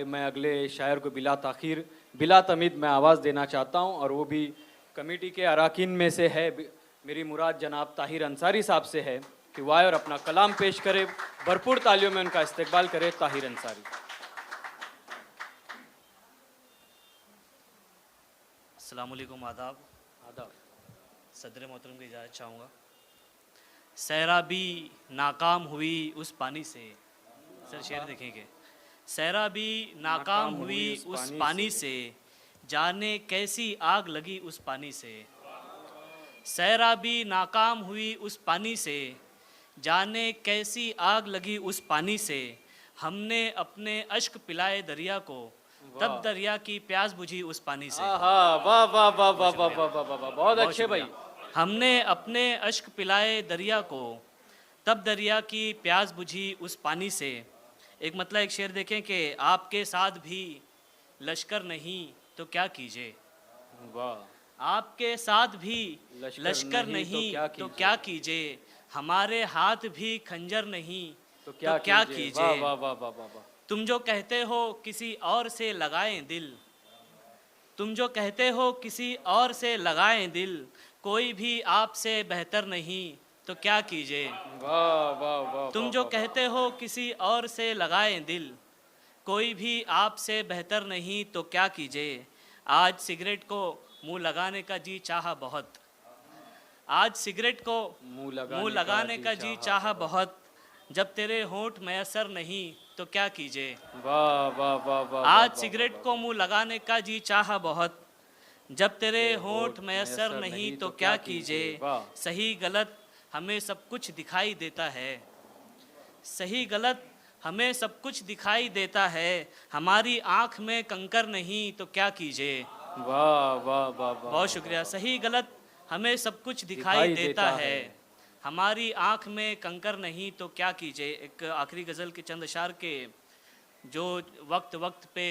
मैं अगले शायर को बिला ताखीर बिला तमीद मैं आवाज़ देना चाहता हूं, और वो भी कमेटी के अराकीन में से है। मेरी मुराद जनाब ताहिर अंसारी साहब से है कि वो आए और अपना कलाम पेश करे। भरपूर तालियों में उनका इस्तकबाल करे ताहिर अंसारी। अस्सलाम वालेकुम, आदाब। आदाब। सदर मोहतरम की इजाज़त चाहूँगा। सैराबी नाकाम हुई उस पानी से, सर शेर देखेंगे। सैराबी नाकाम हुई उस पानी से, जाने कैसी आग लगी उस पानी से। सैराबी नाकाम हुई उस पानी से, जाने कैसी आग लगी उस पानी से। हमने अपने अश्क पिलाए दरिया को, तब दरिया की प्यास बुझी उस पानी से। वाह वाह वाह वाह वाह वाह वाह वाह, बहुत अच्छे भाई। हमने अपने अश्क पिलाए दरिया को, तब दरिया की प्यास बुझी उस पानी से। एक मतलब एक शेर देखें कि आपके साथ भी लश्कर नहीं तो क्या कीजिए। वाह। आपके साथ भी लश्कर नहीं तो क्या कीजिए। हमारे हाथ भी खंजर नहीं तो क्या कीजिए। वाह वाह वाह वाह। तुम जो कहते हो किसी और से लगाएं दिल, तुम जो कहते हो किसी और से लगाएं दिल, कोई भी आपसे बेहतर नहीं तो क्या कीजिए। वाह वाह वाह। तुम जो कहते हो किसी और से लगाएं दिल, कोई भी आपसे बेहतर नहीं तो क्या कीजिए। आज सिगरेट को मुंह लगाने का जी चाहा बहुत, आज सिगरेट को मुंह लगाने का जी चाहा बहुत। जब तेरे होंठ मैसर नहीं तो क्या कीजिए। वाह वाह वाह वाह। आज सिगरेट को मुंह लगाने का जी चाहा बहुत, जब तेरे होंठ मैसर नहीं तो क्या कीजिए। सही गलत हमें सब कुछ दिखाई देता है, सही गलत हमें सब कुछ दिखाई देता है। हमारी आंख में कंकर नहीं तो क्या कीजिए। वाह वाह वाह। बहुत शुक्रिया। सही गलत हमें सब कुछ दिखाई देता है, हमारी आंख में कंकर नहीं तो क्या कीजिए। एक आखिरी गज़ल के चंद अशार के, जो वक्त वक्त पे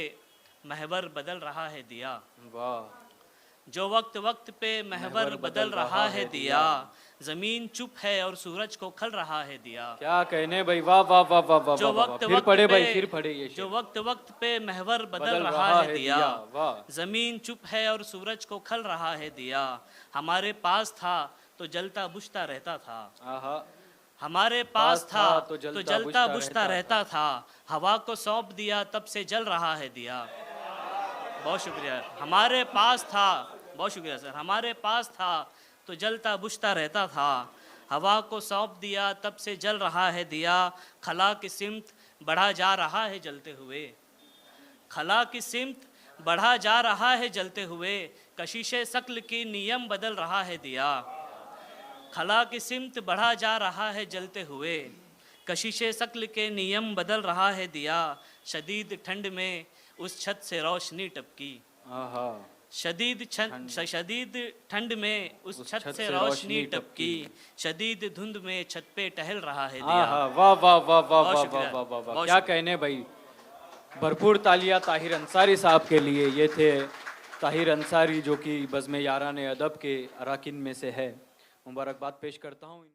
महवर बदल रहा है दिया। वाह। जो वक्त वक्त पे महवर बदल रहा है दिया, जमीन चुप है और सूरज को खल रहा है दिया। क्या कहने भाई। वाह वाह वाह वाह वाह। जो वक्त फिर पढ़े भाई, फिर पढ़े ये। जो वक्त वक्त पे महवर बदल रहा है दिया, जमीन चुप है और सूरज को खल रहा है दिया। हमारे पास था तो जलता बुझता रहता था, हमारे पास था तो जलता बुझता रहता था। हवा को सौंप दिया तब से जल रहा है दिया। बहुत शुक्रिया। हमारे पास था, बहुत शुक्रिया सर। हमारे पास था तो जलता बुझता रहता था, हवा को सौंप दिया तब से जल रहा है दिया। खला की सिमत बढ़ा जा रहा है जलते हुए, खला की सिमत बढ़ा जा रहा है जलते हुए। कशिशे शक्ल की नियम बदल रहा है दिया, खला की सिमत बढ़ा जा रहा है जलते हुए। कशिशे शक्ल के नियम बदल रहा है दिया। शदीद ठंड में उस छत से रोशनी टपकी, शदीद ठंड में उस छत से रोशनी टपकी। शदीद धुंध में छत पे टहल रहा है दिया। वाह वाह वाह वाह वाह वाह। क्या कहने भाई। भरपूर तालियां ताहिर अंसारी साहब के लिए। ये थे ताहिर अंसारी, जो कि बज़्म यारान अदब के अराकीन में से है। मुबारकबाद पेश करता हूँ।